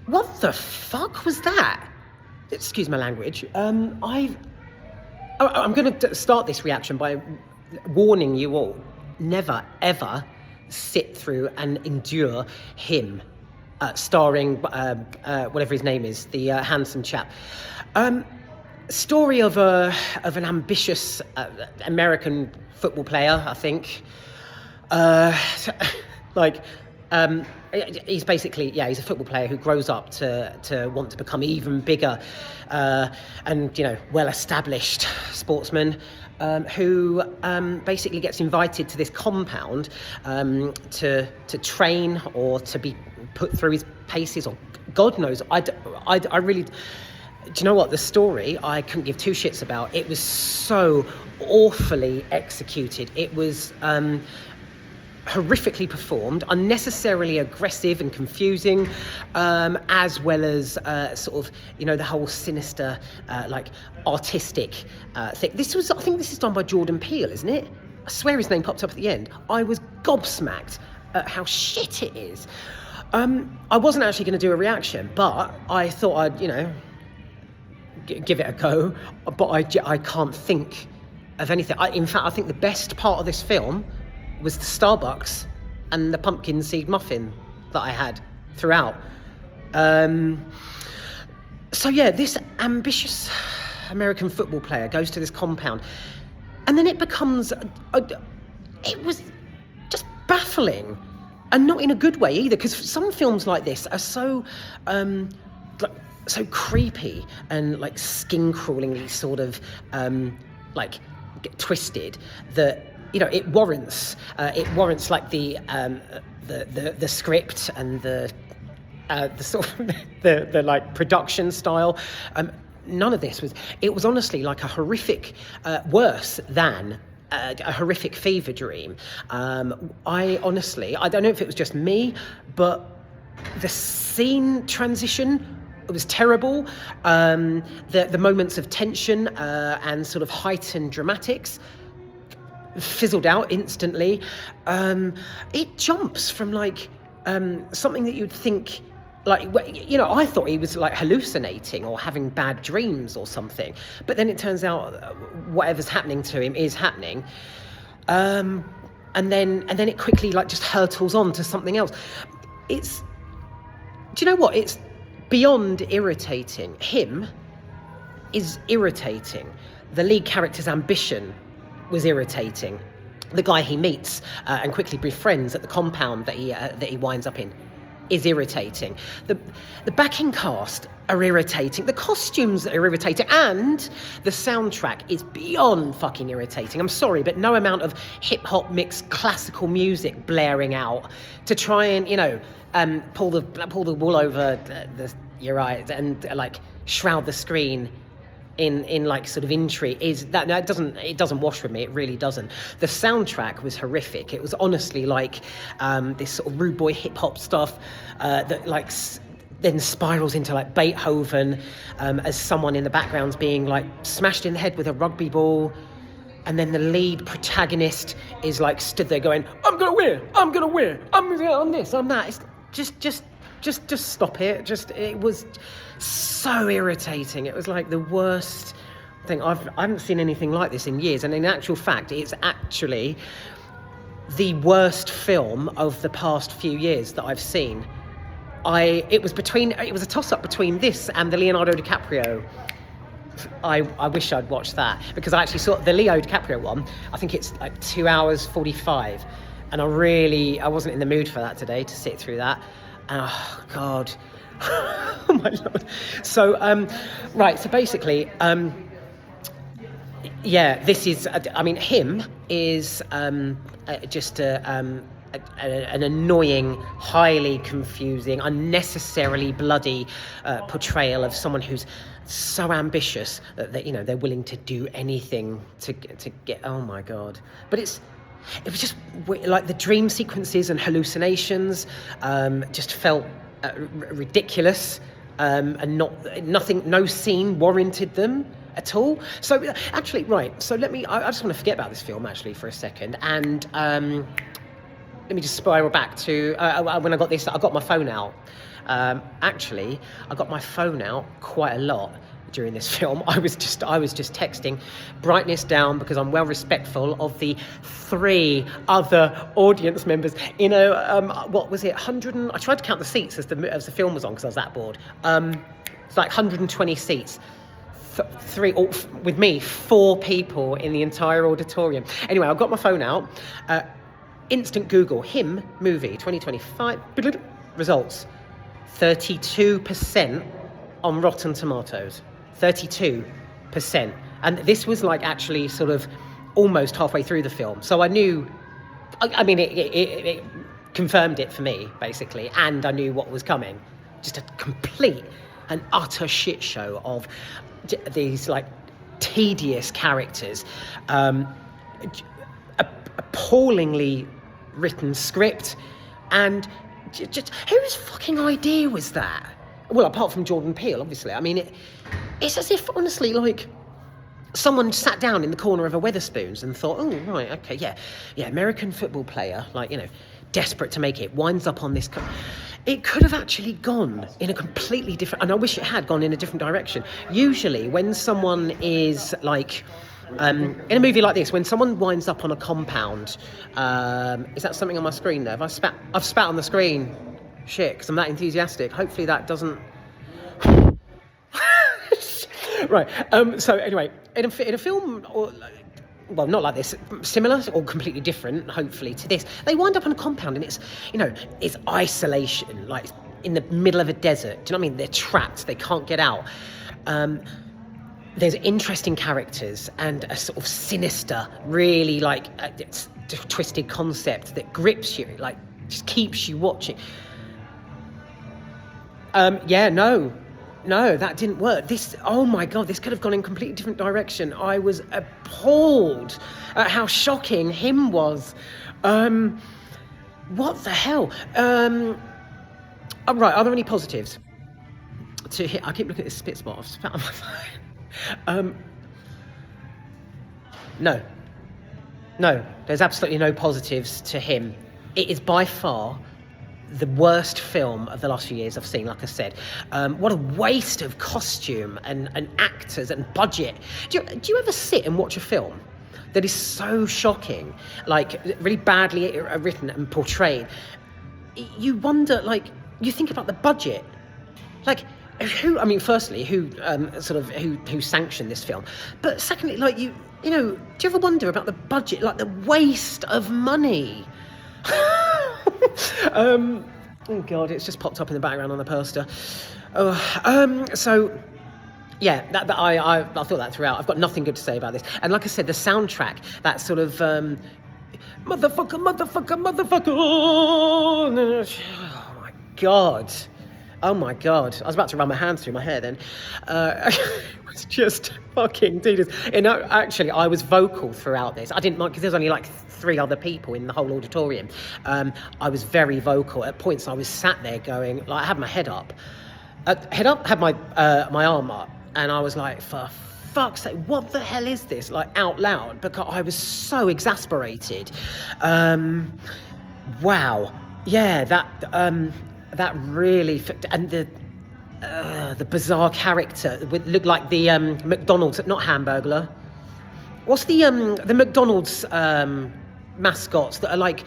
What the fuck was that? Excuse my language. I'm going to start this reaction by warning you all: never ever sit through and endure him, starring whatever his name is, the handsome chap. Story of an ambitious American football player, I think. He's basically, he's a football player who grows up to want to become even bigger and, well-established sportsman who basically gets invited to this compound to train or to be put through his paces, or God knows. I really... Do you know what? The story I couldn't give two shits about. It was so awfully executed. It was horrifically performed, unnecessarily aggressive and confusing, as well as sort of, the whole sinister, artistic thing. I think this is done by Jordan Peele, isn't it? I swear his name popped up at the end. I was gobsmacked at how shit it is. I wasn't actually going to do a reaction, but I thought I'd, give it a go, but I can't think of anything. In fact, I think the best part of this film was the Starbucks and the pumpkin seed muffin that I had throughout. This ambitious American football player goes to this compound, and then it becomes, it was just baffling, and not in a good way either, because some films like this are so creepy and skin-crawlingly sort of twisted that it warrants the script and the sort of the production style. None of this was. It was honestly like a horrific, worse than a horrific fever dream. I don't know if it was just me, but the scene transition, it was terrible. The moments of tension and sort of heightened dramatics fizzled out instantly. It jumps from something that you'd think, I thought he was hallucinating or having bad dreams or something, but then it turns out whatever's happening to him is happening. And then it quickly just hurtles on to something else. Do you know what? It's beyond irritating. Him is irritating. The lead character's ambition was irritating. The guy he meets and quickly befriends at the compound that he winds up in is irritating. The backing cast are irritating. The costumes are irritating, and the soundtrack is beyond fucking irritating. I'm sorry, but no amount of hip hop mixed classical music blaring out to try and pull the wool over your eyes and shroud the screen in sort of intrigue is that no, it doesn't wash with me. It really doesn't. The soundtrack was horrific. It was honestly this sort of rude boy hip hop stuff that then spirals into Beethoven, as someone in the background's being smashed in the head with a rugby ball, and then the lead protagonist is stood there going, I'm gonna win, I'm this, I'm that. It's just stop it. It was so irritating. It was the worst thing. I haven't seen anything like this in years, and in actual fact, it's actually the worst film of the past few years that I've seen. It was a toss-up between this and the Leonardo DiCaprio. I wish I'd watched that, because I actually saw the Leo DiCaprio one. I think it's 2 hours 45, and I wasn't in the mood for that today, to sit through that. Oh God. Oh my Lord. So so basically this is him is just an annoying, highly confusing, unnecessarily bloody portrayal of someone who's so ambitious that they're willing to do anything to get. Oh my God. But it was just the dream sequences and hallucinations just felt ridiculous, and no scene warranted them at all. So actually, right, so I just want to forget about this film actually for a second, and let me just spiral back to when I got my phone out, Actually, I got my phone out quite a lot during this film. I was just texting, brightness down, because I'm well respectful of the 3 other audience members. You know, what was it? I tried to count the seats as the film was on because I was that bored. It's like 120 seats. With me, 4 people in the entire auditorium. Anyway, I got my phone out. Instant Google, him movie 2025 results, 32% on Rotten Tomatoes. 32%. And this was like actually sort of almost halfway through the film. So I knew, I mean, it confirmed it for me, basically, and I knew what was coming. Just a complete and utter shit show of these like tedious characters, appallingly written script, and just whose fucking idea was that? Well, apart from Jordan Peele, obviously. I mean, it's as if, honestly, like someone sat down in the corner of a Wetherspoons and thought, oh, right, okay, yeah, American football player, like, you know, desperate to make it, winds up on this. It could have actually gone in a completely different, and I wish it had gone in a different direction. Usually, when someone is like, in a movie like this, when someone winds up on a compound, is that something on my screen there? I've spat on the screen. Shit, because I'm that enthusiastic. Hopefully that doesn't. Right. So anyway, in a film, or well, not like this, similar or completely different, hopefully, to this, they wind up on a compound, and it's, you know, it's isolation, like in the middle of a desert. Do you know what I mean? They're trapped. They can't get out. There's interesting characters and a sort of sinister, really like twisted concept that grips you, like just keeps you watching. No, that didn't work. Oh my God, this could have gone in a completely different direction. I was appalled at how shocking him was. What the hell? Right, are there any positives to hit? I keep looking at this spit spot. I've spat on my phone. No, there's absolutely no positives to him. It is by far the worst film of the last few years I've seen, like I said. What a waste of costume and actors and budget. Do you ever sit and watch a film that is so shocking, like really badly written and portrayed? You wonder, like, you think about the budget. Like, firstly, who sanctioned this film? But secondly, like, you know, do you ever wonder about the budget, like the waste of money? Oh God, it's just popped up in the background on the poster. So yeah, I thought that throughout. I've got nothing good to say about this. And like I said, the soundtrack, that sort of motherfucker. Oh my God. I was about to run my hands through my hair then. It was just fucking tedious. And actually, I was vocal throughout this. I didn't mind, because there's only like 3 other people in the whole auditorium. I was very vocal. At points, I was sat there going, like, I had my head up. Had my arm up. And I was like, for fuck's sake, what the hell is this? Like, out loud, because I was so exasperated. Wow. Yeah, that really, and the bizarre character looked like the McDonald's, not Hamburglar. What's the McDonald's mascots that are like,